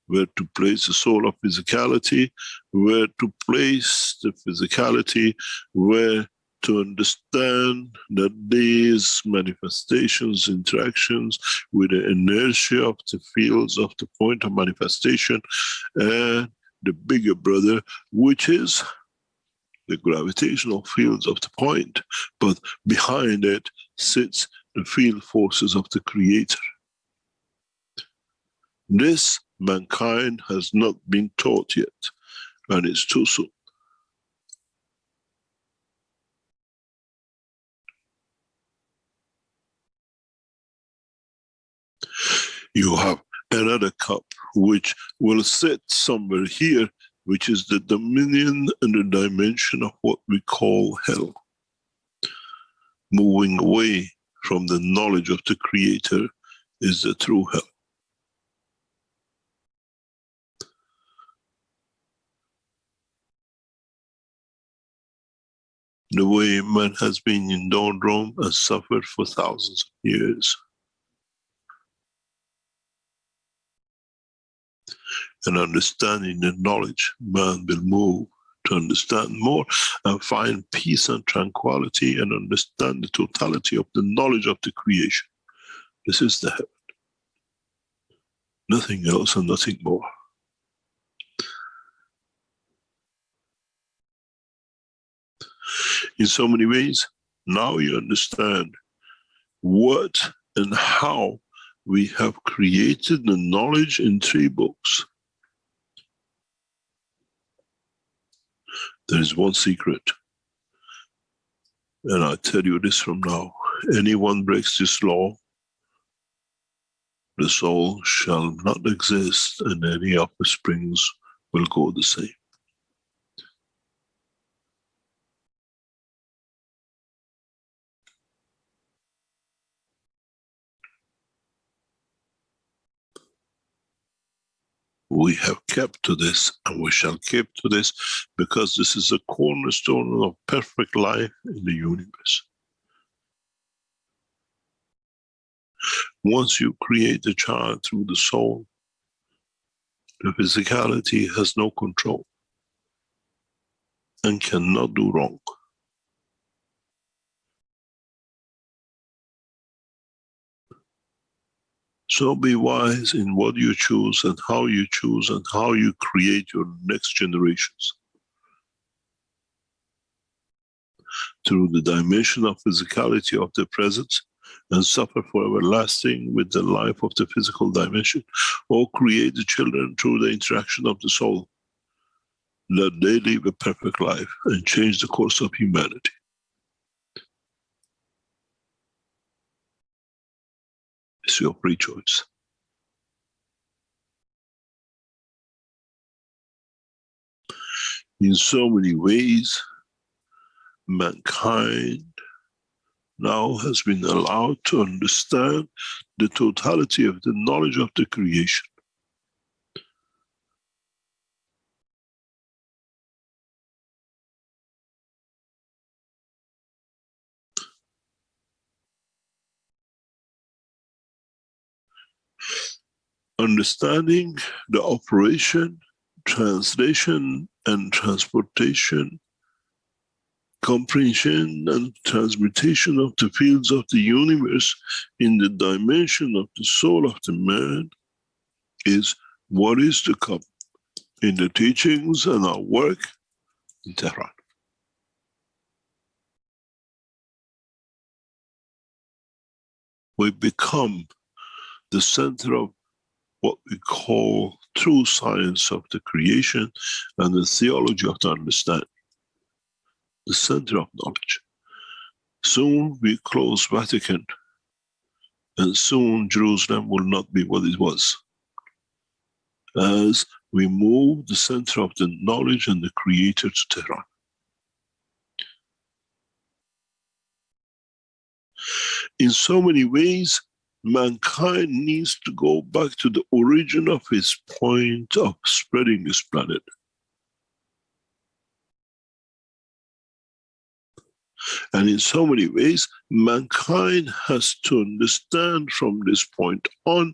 C: where to place the soul of physicality, where to place the physicality, where to understand that these manifestations, interactions with the inertia of the fields of the point of manifestation and the bigger brother, which is the gravitational fields of the point, but behind it sits the field forces of the Creator. This mankind has not been taught yet, and it's too soon. You have another cup which will sit somewhere here, which is the dominion and the dimension of what we call hell. Moving away from the knowledge of the Creator is the true hell. The way man has been in doldrum and suffered for thousands of years. And understanding the knowledge, man will move to understand more and find peace and tranquility and understand the totality of the knowledge of the creation. This is the heaven. Nothing else and nothing more. In so many ways, now you understand what and how we have created the knowledge in 3 books. There is one secret, and I tell you this from now. Anyone breaks this law, the soul shall not exist, and any offsprings will go the same. We have kept to this, and we shall keep to this, because this is a cornerstone of perfect life in the universe. Once you create the child through the soul, the physicality has no control and cannot do wrong. So be wise in what you choose and how you create your next generations. Through the dimension of physicality of the present, and suffer for everlasting with the life of the physical dimension, or create the children through the interaction of the soul, that they live a perfect life and change the course of humanity. It's your free choice. In so many ways, mankind now has been allowed to understand the totality of the knowledge of the creation. Understanding the operation, translation, and transportation, comprehension and transmutation of the fields of the universe in the dimension of the soul of the man is what is to come in the teachings and our work in Tehran. We become the center of what we call true science of the creation and the theology of the understanding. The center of knowledge. Soon we close Vatican, and soon Jerusalem will not be what it was, as we move the center of the knowledge and the Creator to Tehran. In so many ways, mankind needs to go back to the origin of his point of spreading this planet. And in so many ways, mankind has to understand from this point on,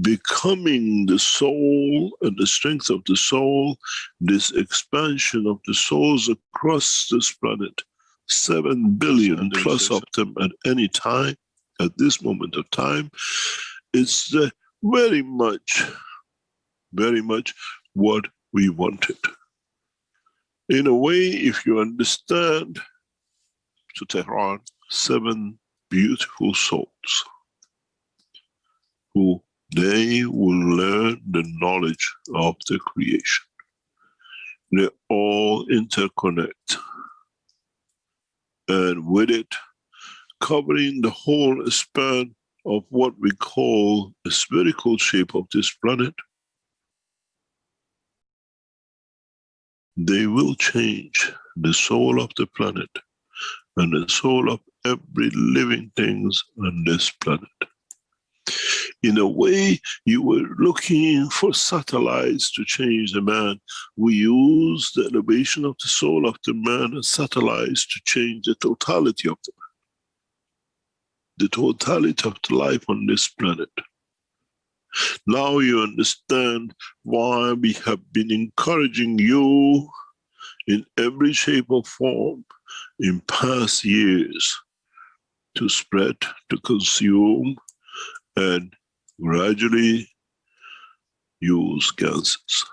C: becoming the soul and the strength of the soul, this expansion of the souls across this planet, 7 billion plus of them at any time, at this moment of time, it's very much what we wanted. In a way, if you understand, to Tehran, 7 beautiful souls who they will learn the knowledge of the creation. They all interconnect, and with it, covering the whole span of what we call the spherical shape of this planet, they will change the soul of the planet and the soul of every living things on this planet. In a way, you were looking for satellites to change the man. We use the elevation of the soul of the man as satellites to change the totality of the man, the totality of the life on this planet. Now you understand why we have been encouraging you in every shape or form in past years to spread, to consume, and gradually use ganses.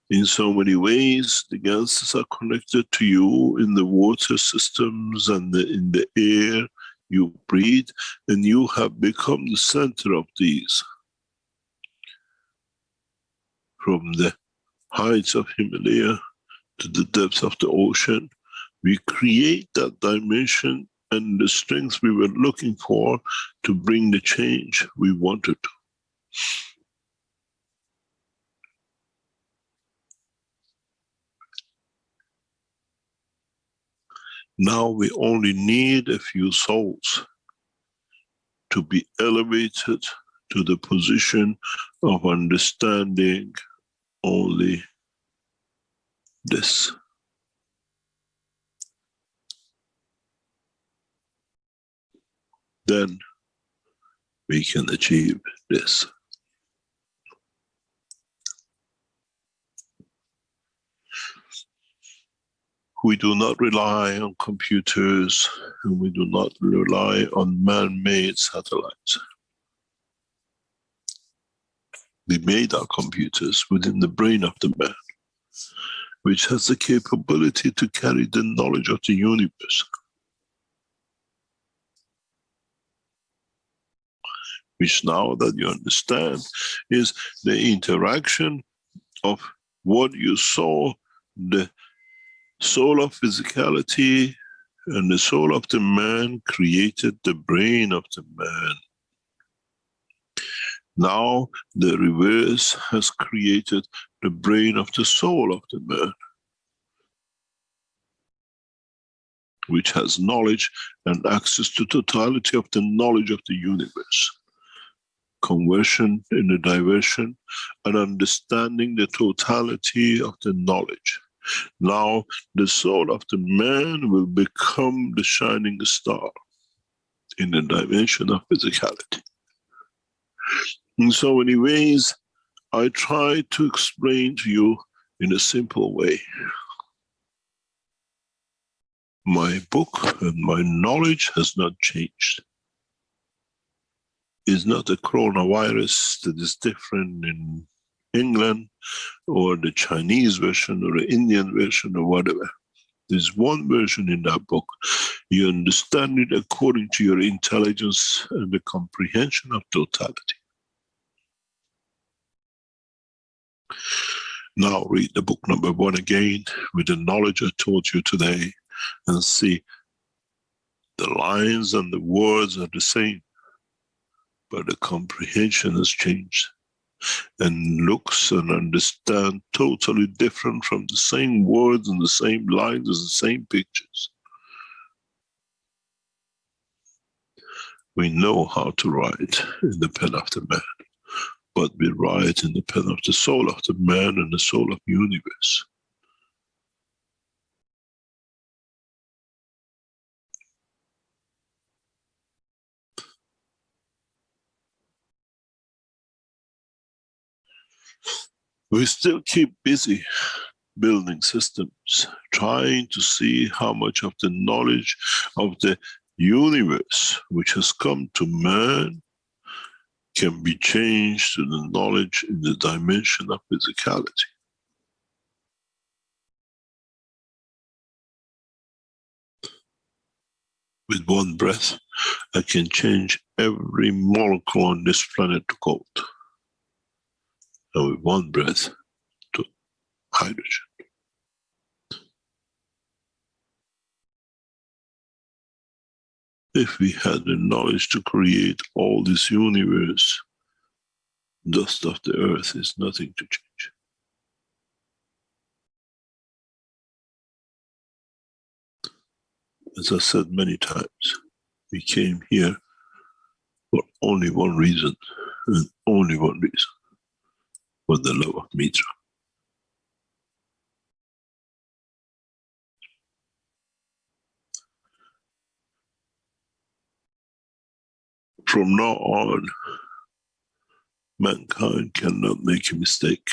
C: In so many ways, the ganses are connected to you in the water systems and in the air you breathe, and you have become the center of these. From the heights of Himalaya to the depths of the ocean, we create that dimension and the strength we were looking for to bring the change we wanted. Now we only need a few souls to be elevated to the position of understanding only this. Then we can achieve this. We do not rely on computers, and we do not rely on man-made satellites. We made our computers within the brain of the man, which has the capability to carry the knowledge of the universe, which now that you understand is the interaction of what you saw, the soul of physicality and the soul of the man created the brain of the man. Now the reverse has created the brain of the soul of the man, which has knowledge and access to totality of the knowledge of the universe. Conversion in the diversion and understanding the totality of the knowledge. Now the soul of the man will become the shining star in the dimension of physicality. In so many ways, I try to explain to you in a simple way. My book and my knowledge has not changed. It's not a coronavirus that is different in England or the Chinese version or the Indian version or whatever. There's one version in that book. You understand it according to your intelligence and the comprehension of totality. Now read the book number 1 again with the knowledge I taught you today and see the lines and the words are the same, but the comprehension has changed and looks and understand totally different from the same words and the same lines as the same pictures. We know how to write in the pen of the man, but we write in the pen of the soul of the man and the soul of the universe. We still keep busy building systems, trying to see how much of the knowledge of the universe which has come to man can be changed to the knowledge in the dimension of physicality. With one breath, I can change every molecule on this planet to gold. And with one breath, to hydrogen. If we had the knowledge to create all this universe, dust of the earth is nothing to change. As I said many times, we came here for only one reason, and only one reason, for the love of Mitra. From now on, mankind cannot make a mistake,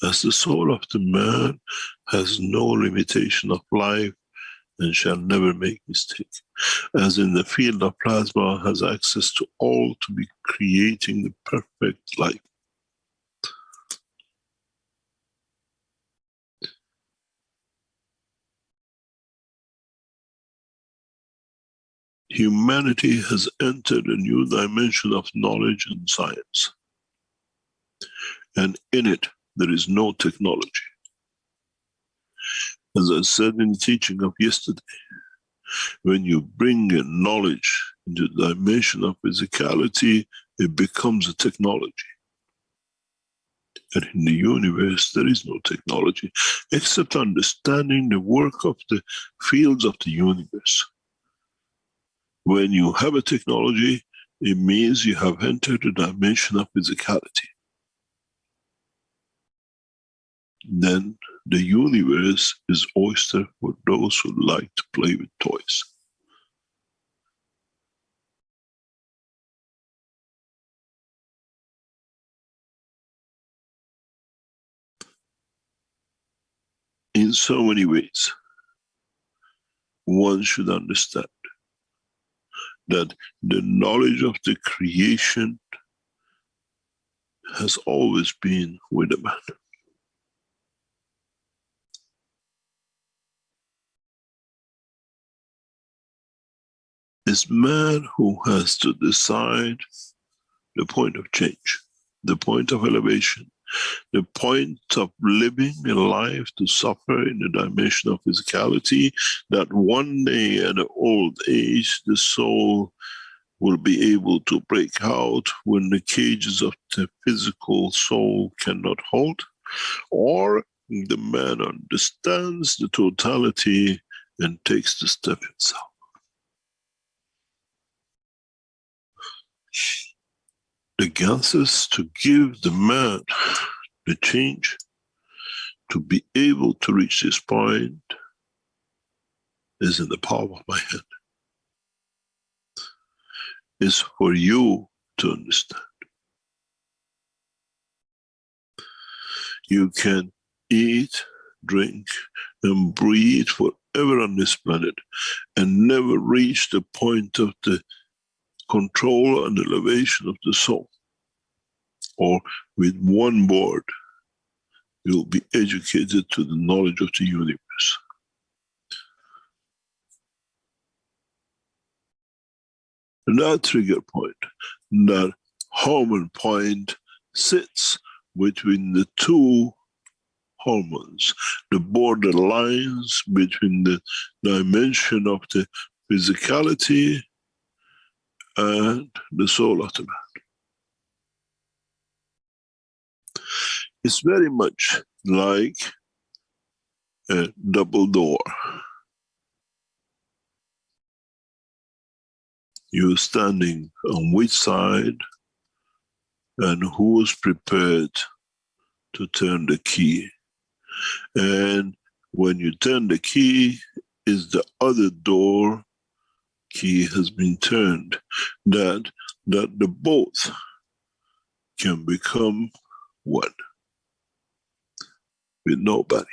C: as the soul of the man has no limitation of life and shall never make mistake, as in the field of plasma has access to all to be creating the perfect life. Humanity has entered a new dimension of knowledge and science, and in it there is no technology. As I said in the teaching of yesterday, when you bring in knowledge into the dimension of physicality, it becomes a technology. And in the universe, there is no technology except understanding the work of the fields of the universe. When you have a technology, it means you have entered the dimension of physicality. Then the universe is oyster for those who like to play with toys. In so many ways, one should understand that the knowledge of the creation has always been with a man. It's man who has to decide the point of change, the point of elevation, the point of living a life to suffer in the dimension of physicality, that one day at an old age, the soul will be able to break out when the cages of the physical soul cannot hold, or the man understands the totality and takes the step himself. The answers to give the man the change to be able to reach this point is in the palm of my hand. It's for you to understand. You can eat, drink, and breathe forever on this planet and never reach the point of the control and elevation of the soul. Or with one word, you'll be educated to the knowledge of the universe. And that trigger point, that hormone point, sits between the two hormones, the border lines between the dimension of the physicality and the soul of the man. It's very much like a double door. You're standing on which side and who is prepared to turn the key. And when you turn the key, is the other door key has been turned, that the both can become one. with no barriers.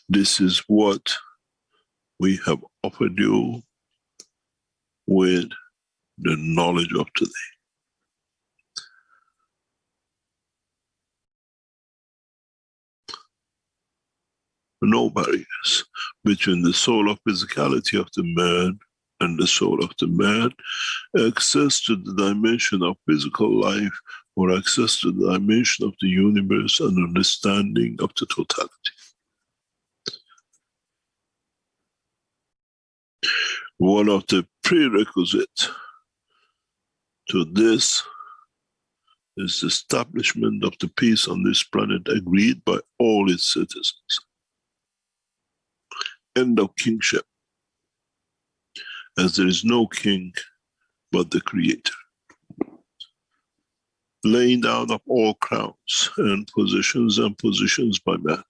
C: This is what we have offered you with the knowledge of today. No barriers between the soul of physicality of the man and the soul of the man, access to the dimension of physical life or access to the dimension of the universe and understanding of the totality. One of the prerequisites to this is the establishment of the peace on this planet agreed by all its citizens. End of kingship, as there is no king but the Creator. Laying down of all crowns and positions by man.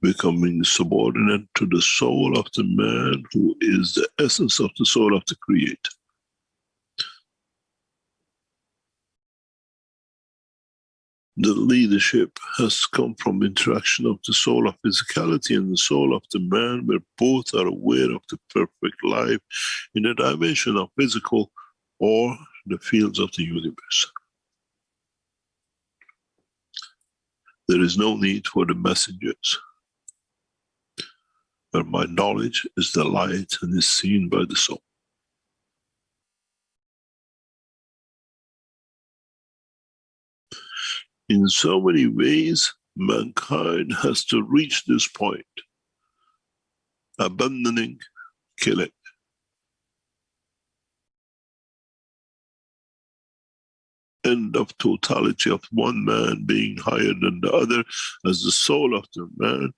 C: Becoming subordinate to the soul of the man who is the essence of the soul of the Creator. The leadership has come from interaction of the soul of physicality and the soul of the man, where both are aware of the perfect life in the dimension of physical or the fields of the universe. There is no need for the messengers, but my knowledge is the light and is seen by the soul. In so many ways, mankind has to reach this point, abandoning killing. End of totality of one man being higher than the other, as the soul of the man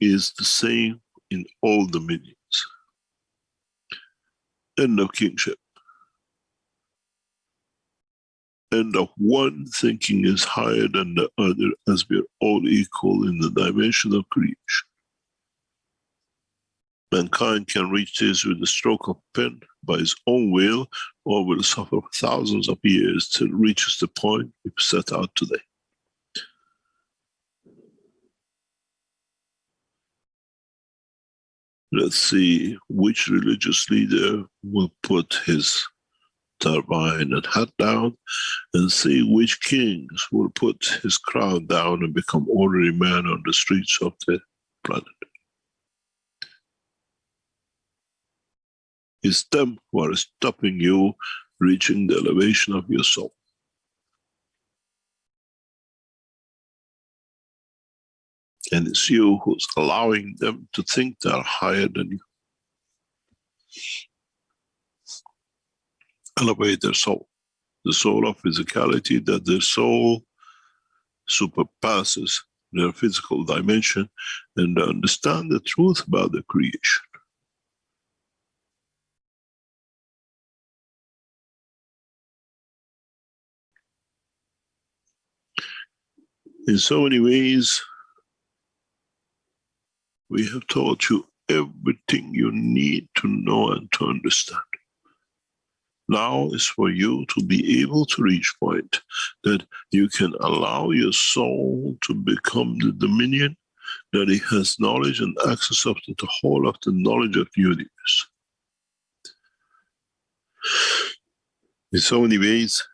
C: is the same in all dominions. End of kingship. End of one thinking is higher than the other, as we are all equal in the dimension of creation. Mankind can reach this with the stroke of a pen by his own will, or will suffer thousands of years till it reaches the point we've set out today. Let's see which religious leader will put his turbine and hat down, and see which kings will put his crown down and become ordinary man on the streets of the planet. It's them who are stopping you reaching the elevation of your soul. And it's you who's allowing them to think they're higher than you. Elevate their soul, the soul of physicality, that their soul surpasses their physical dimension, and understand the truth about the creation. In so many ways, we have taught you everything you need to know and to understand. Now is for you to be able to reach a point that you can allow your soul to become the dominion, that it has knowledge and access of the whole of the knowledge of the universe. In so many ways,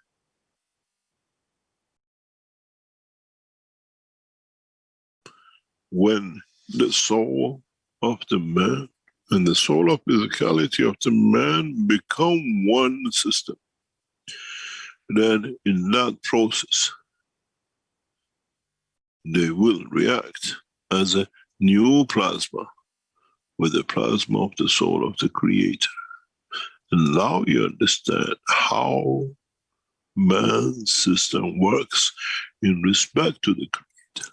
C: when the soul of the man and the soul of physicality of the man become one system, then in that process, they will react as a new plasma with the plasma of the soul of the Creator. And now you understand how man's system works in respect to the Creator.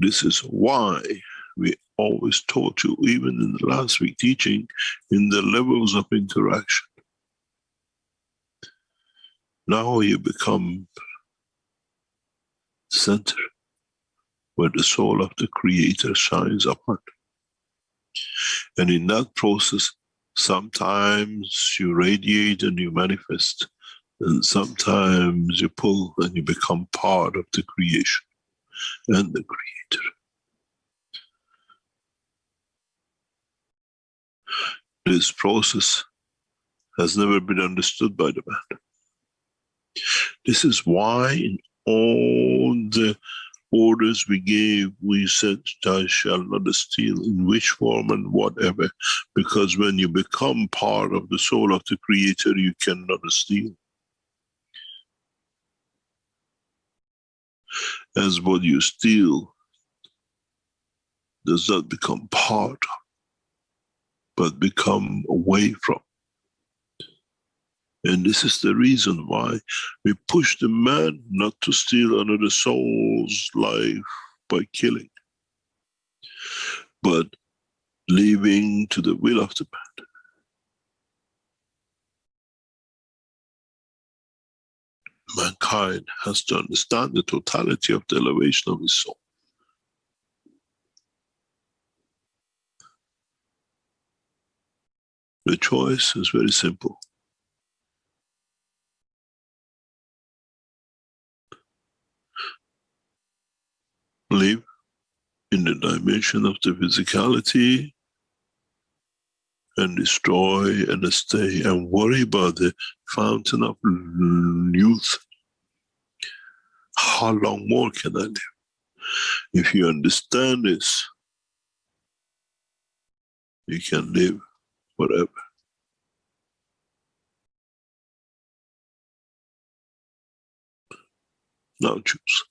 C: This is why we always taught you, even in the last week teaching, in the levels of interaction. Now you become center where the soul of the Creator shines upon. And in that process, Sometimes you radiate and you manifest, and sometimes you pull and you become part of the creation and the creator. This process has never been understood by the man. This is why in all the orders we gave, we said, thou shalt not steal, in which form and whatever, because when you become part of the soul of the creator, you cannot steal. As what you steal does not become part of, but become away from. And this is the reason why we push the man not to steal another soul's life by killing, but leaving to the will of the man. Mankind has to understand the totality of the elevation of his soul. The choice is very simple. Live in the dimension of the physicality and destroy and stay and worry about the fountain of youth. How long more can I live? If you understand this, you can live forever. Now choose.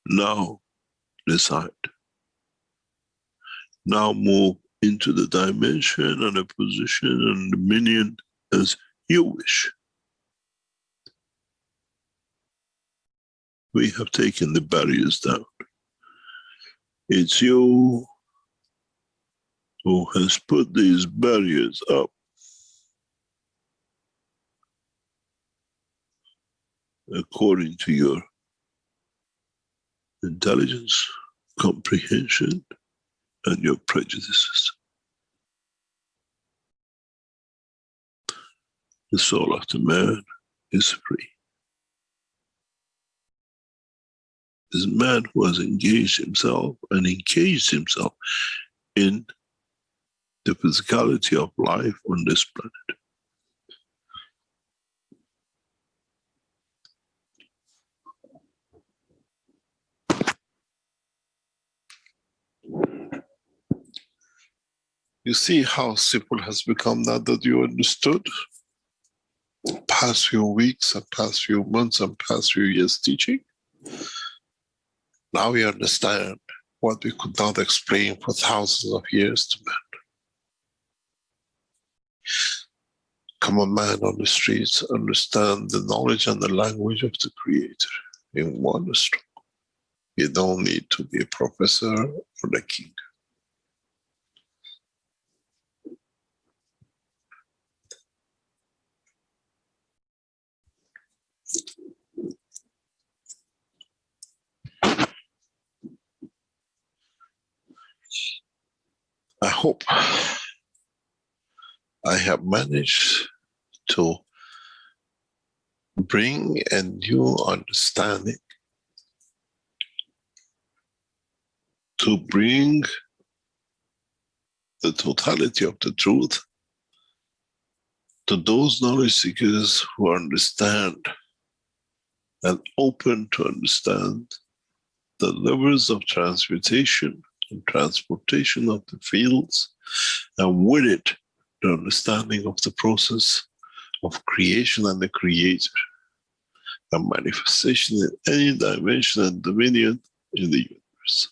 C: Now decide. Now move into the dimension and the position and the dominion as you wish. We have taken the barriers down. It's you who has put these barriers up. According to your intelligence, comprehension, and your prejudices. The soul of the man is free. This man who has engaged himself and engaged himself in the physicality of life on this planet. You see how simple has become now that you understood? Past few weeks and past few months and past few years teaching. Now we understand what we could not explain for thousands of years to man. Common man on the streets understand the knowledge and the language of the Creator in one stroke. You don't need to be a professor or a king. I hope I have managed to bring a new understanding, to bring the totality of the truth to those knowledge seekers who understand and open to understand the levels of transmutation and transportation of the fields, and with it, the understanding of the process of creation and the Creator, and manifestation in any dimension and dominion in the universe.